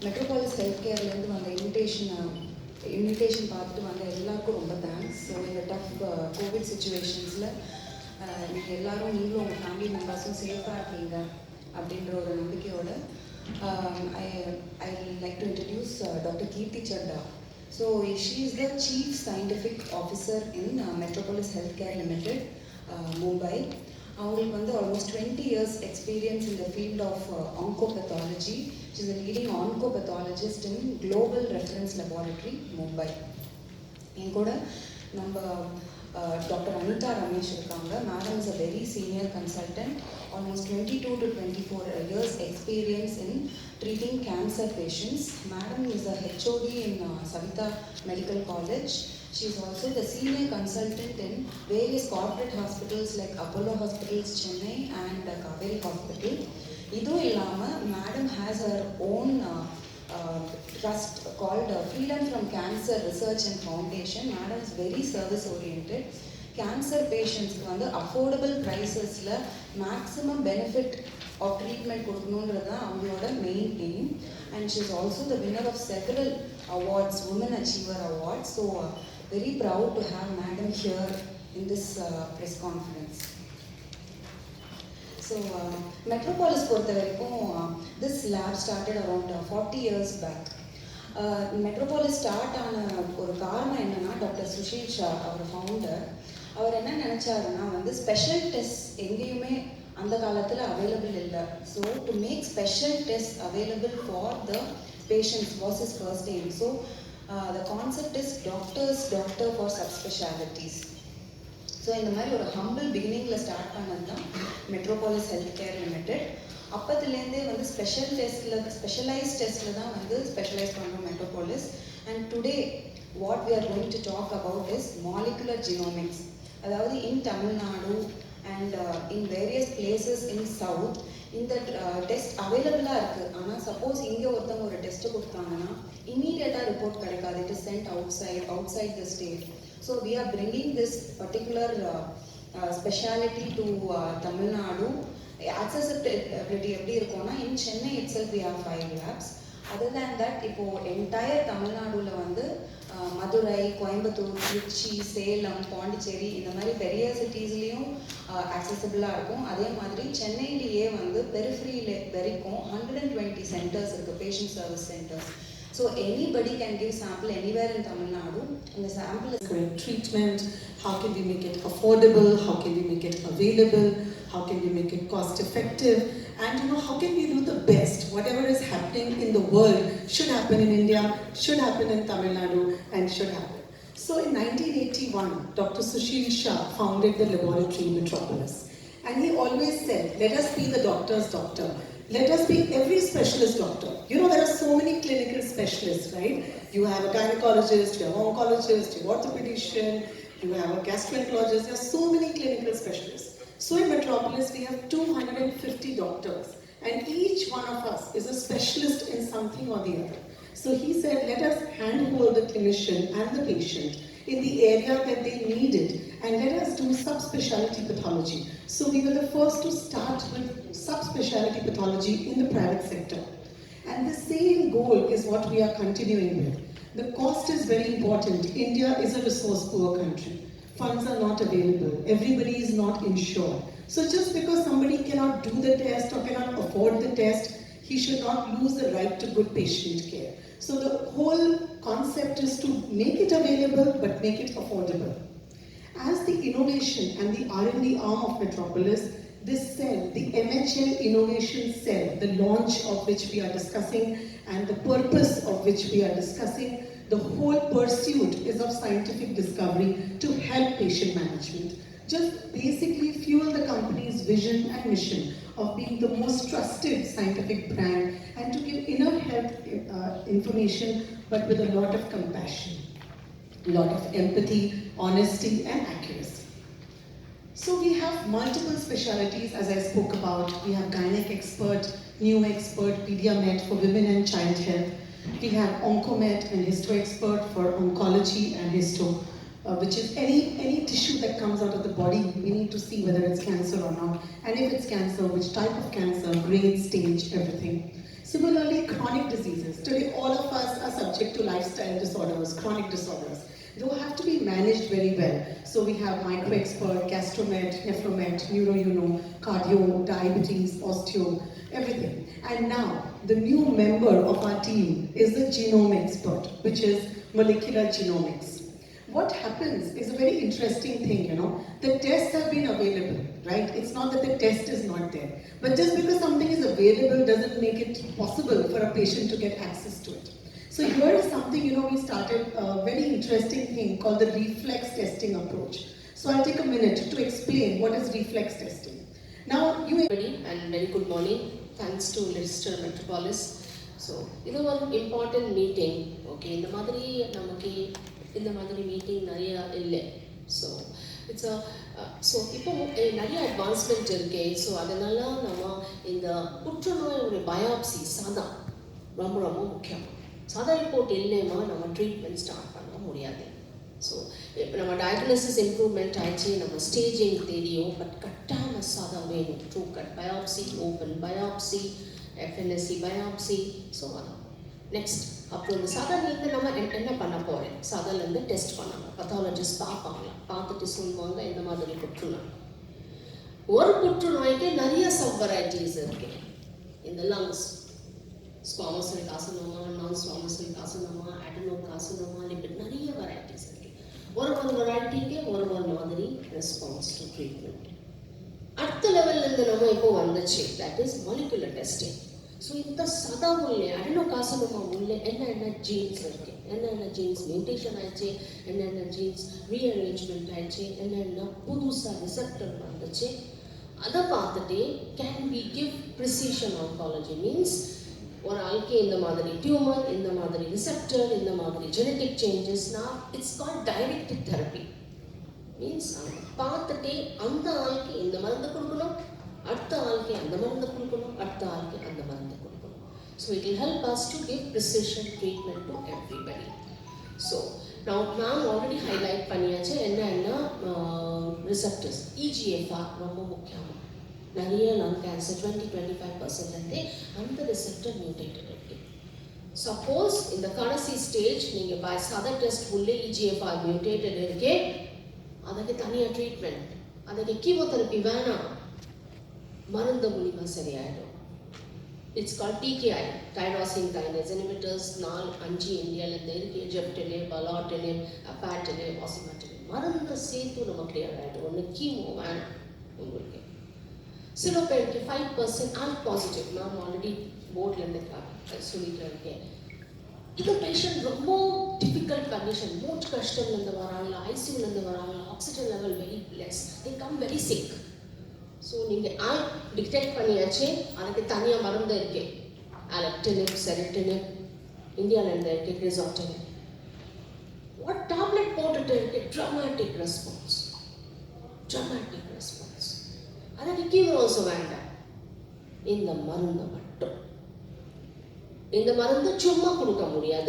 Metropolis health கேர்லேருந்து வந்த invitation பார்த்துட்டு வந்த எல்லாருக்கும் ரொம்ப தேங்க்ஸ். ஸோ இந்த டஃப் கோவிட் சுச்சுவேஷன்ஸில் நீங்கள் எல்லோரும் நீங்களும் உங்கள் ஃபேமிலி மெம்பர்ஸும் சேஃபாக இருக்கீங்க அப்படின்ற ஒரு நம்பிக்கையோட I like to introduce Dr. Kirti Chadda. So she is the Chief Scientific Officer in Metropolis Healthcare Limited, Mumbai. அவங்களுக்கு வந்து almost 20 years experience in the field of oncopathology. She is a leading oncopathologist in Global Reference Laboratory, Mumbai. என் கூட நம்ம doctor Anitha Ramesh இருக்காங்க. Madam is a very senior consultant, almost 22 to 24 years experience in treating cancer patients. Madam is a HOD in Savita Medical College. She is also the senior consultant in various corporate hospitals like Apollo Hospitals, Chennai and Kaveri Hospital. இதுவும் இல்லாமல் madam has her own trust called Freedom from Cancer Research and Foundation. Madam is very service oriented. Cancer patients வந்து affordable pricesல maximum benefit of treatment கொடுக்கணுன்றது தான் அவங்களோட main aim. And she is also the winner of several awards, Women Achiever Awards. So very proud to have Madam here in this press conference. So Metropolis பொறுத்த வரைக்கும் this lab started around 40 years back. Metropolis start ஆன ஒரு காரணம் என்னன்னா, doctor Sushil Shah அவர் founder, அவர் என்ன நினைச்சாருன்னா வந்து special test எங்கேயுமே அந்த காலத்தில் அவைலபிள் இல்லை. So to make special test available for the patients was is first aim. So the concept is doctor for subspecialities. So இந்த மாதிரி ஒரு ஹம்பிள் பிகினிங்கில் ஸ்டார்ட் பண்ணது தான் மெட்ரோபாலிஸ் ஹெல்த் கேர் லிமிடெட். அப்பத்துலேருந்தே வந்து ஸ்பெஷலைஸ் டெஸ்ட்டில் தான் வந்து ஸ்பெஷலைஸ் பண்ணுறோம் Metropolis. And today what we are going to talk about is molecular genomics. அதாவது in Tamil Nadu and in various places in south இந்த டெஸ்ட் அவைலபிளாக இருக்குது. ஆனால் சப்போஸ் இங்கே ஒருத்தவங்க ஒரு டெஸ்ட்டு கொடுத்தாங்கன்னா இமீடியட்டாக ரிப்போர்ட் கிடைக்காது. It is sent outside the state. So we are bringing this particular speciality to Tamil Nadu. Accessibility எப்படி இருக்கும்னா, in Chennai itself we have 5 labs. Other than that, இப்போ entire தமிழ்நாடுல வந்து மதுரை, கோயம்புத்தூர், திருச்சி, சேலம், பாண்டிச்சேரி இந்த மாதிரி பெரிய சிட்டிஸ்லேயும் ஆக்சசபிளாக இருக்கும். அதே மாதிரி சென்னையிலேயே வந்து பெரிஃபரியில் வரைக்கும் 120 சென்டர்ஸ் இருக்குது, patient service centres. So anybody can give sample anywhere in Tamil Nadu, and the sample is correct treatment. How can we make it affordable? How can we make it available? How can we make it cost effective? And how can we do the best? Whatever is happening in the world should happen in India, should happen in Tamil Nadu, and should happen. So in 1981, Dr. Sushil Shah founded the laboratory Metropolis, and he always said, let us be the doctor's doctor. Let us be every specialist doctor. There are so many clinical specialists, right? You have a gynecologist, you have an oncologist, you have an orthopedician, you have a gastroenterologist. There are so many clinical specialists. So in Metropolis, we have 250 doctors, and each one of us is a specialist in something or the other. So he said, let us handhold the clinician and the patient in the area that they need it, and let us do subspecialty pathology. So we were the first to start with subspecialty pathology in the private sector. And the same goal is what we are continuing with. The cost is very important. India is a resource poor country. Funds are not available. Everybody is not insured. So just because somebody cannot do the test or cannot afford the test, he should not lose the right to good patient care. So the whole concept is to make it available but make it affordable. As the innovation and the R&D arm of Metropolis, this cell, the MHL Innovation Cell, the launch of which we are discussing and the purpose of which we are discussing, the whole pursuit is of scientific discovery to help patient management. Just basically fuel the company's vision and mission of being the most trusted scientific brand and to give enough health information but with a lot of compassion, a lot of empathy, honesty and accuracy. So we have multiple specialties, as I spoke about. We have gynec expert, new expert, pediamed for women and child health. We have oncomed and histo expert for oncology and histo, which is any tissue that comes out of the body. We need to see whether it's cancer or not, and if it's cancer, which type of cancer, grade, stage, everything. Similarly, chronic diseases. Today, all of us are subject to lifestyle disorders, chronic disorders. They have to be managed very well. So we have micro-expert, gastromed, nephromed, neuro, cardio, diabetes, osteo, everything. And now, the new member of our team is the genome expert, which is molecular genomics. What happens is a very interesting thing, The tests have been available, right? It's not that the test is not there. But just because something is available doesn't make it possible for a patient to get access to it. So here is something, we started a very interesting thing called the reflex testing approach. So I'll take a minute to explain what is reflex testing. Now, everybody and very good morning. Thanks to Lister Metropolis. So, this is one important meeting. Okay, இந்த மாதிரி meeting நிறைய இல்லை. So it's so இப்போ நிறைய advancement இருக்கு. So அதனால நம்ம இந்த புற்றுநோயோட பயாப்சி சாதா ரொம்ப ரொம்ப முக்கியம். சாதா ரிப்போர்ட் இல்லைன்னா நம்ம ட்ரீட்மெண்ட் ஸ்டார்ட் பண்ண முடியாது. ஸோ இப்போ நம்ம டயக்னோசிஸ் இம்ப்ரூவ்மெண்ட் ஆயிடுச்சு, நம்ம ஸ்டேஜிங் தெரியும், பட் கட்டான சாதா வேணும். True cut biopsy, open biopsy, FNAC biopsy, so அதான் நெக்ஸ்ட். அப்புறம் இந்த சதன்லேருந்து நம்ம என்ன பண்ண போகிறேன், சதன்லேருந்து டெஸ்ட் பண்ணணும். பத்தாலஜிஸ்ட் பார்ப்பாங்க, பார்த்துட்டு சொல்லுவாங்க இந்த மாதிரி புற்றுநோய். ஒரு புற்றுநோய்க்கு நிறைய சப் வெரைட்டிஸ் இருக்கு. இந்த lungs, squamous cell carcinoma, non squamous cell carcinoma, adeno carcinoma, lipid, நிறைய வெரைட்டிஸ் இருக்கு. ஒரு வெரைட்டிக்கு ஒரு மாதிரி ரெஸ்பான்ஸ் டு ட்ரீட்மெண்ட். அடுத்த லெவல்லேருந்து நம்ம இப்போ வந்துச்சு, that is molecular testing. So இந்த சதா உள்ளே அடெனோ கார்சினோமா உள்ளே என்னென்ன ஜீன்ஸ் இருக்கு, என்னென்ன ஜீன்ஸ் மியூட்டேஷன் ஆயிடுச்சு, என்னென்ன ஜீன்ஸ் ரீஅரேஞ்ச்மெண்ட் ஆயிடுச்சு, என்னென்ன புதுசாக ரிசப்டர் வந்துச்சு, அதை பார்த்துட்டு can we give precision oncology. Means ஒரு ஆளுக்கு இந்த மாதிரி டியூமர், இந்த மாதிரி ரிசப்டர், இந்த மாதிரி ஜெனட்டிக் சேஞ்சஸ்னா it's called directed therapy. Means பார்த்துட்டு அந்த ஆளுக்கு இந்த மருந்து கொடுக்கணும், அடுத்த ஆளுக்கு அந்த மருந்து கொடுக்கணும், அடுத்த ஆளுக்கு அந்த மருந்து கொடுக்கணும். So it will help us to give precision treatment to everybody. So நான் ஆல்ரெடி ஹைலைட் பண்ணியாச்சு என்னென்னா ரிசப்டர்ஸ். இஜிஎஃப்ஆர் ரொம்ப முக்கியம். நிறைய லங் கேன்சர் 20-25% அந்த ரிசப்டர் மியூட்டேட்டட் இருக்கு. சப்போஸ் இந்த கடைசி ஸ்டேஜ் நீங்கள் பை சதர் டெஸ்ட் உள்ளே இஜிஎஃப்ஆர் மியூட்டேட்டட் இருக்கே, அதுக்கு தனியாக ட்ரீட்மெண்ட், அதுக்கு கீமோதெரப்பி வேணாம், மருந்து மூலிமா சரியாயிடும். It's called TKI, tyrosine kinase inhibitors. 4-5 இந்தியாவிலேருந்து இருக்கு. ஜெப்டினிப், பலாட்டினிப், அபாட்டினிப், ஆசிமாட்டினிப். மருந்து சேர்த்து நம்ம கிளியர் ஆகிடும். ஒன்று கீமோ வேணாம் உங்களுக்கு. சில பேருக்கு 5% ஆல் பாசிட்டிவ், நான் ஆல்ரெடி போர்ட்லேருந்து சொல்லிட்டு இருக்கேன். இந்த பேஷண்ட் ரொம்ப டிஃபிகல்ட் கண்டிஷன், மூச்சு கஷ்டம்லேருந்து வராங்க, ஐசியூலேருந்து வராங்க, oxygen level very less, they come very sick. So நீங்கள் ஆல் டிடெக்ட் பண்ணியாச்சு, அதுக்கு தனியாக மருந்து இருக்கு. அலெக்டினிப், செரிட்டினிப், இந்தியாவிலேருந்து இருக்கு, கிரிசாட்டினிப். ஒரு டேப்லெட் போட்டுட்டு இருக்கு, ட்ராமாட்டிக் ரெஸ்பான்ஸ், ட்ராமாட்டிக் ரெஸ்பான்ஸ். அதுக்கு கீமோஸோ வேண்டாம், இந்த மருந்து மட்டும். இந்த மருந்து சும்மா கொடுக்க முடியாது.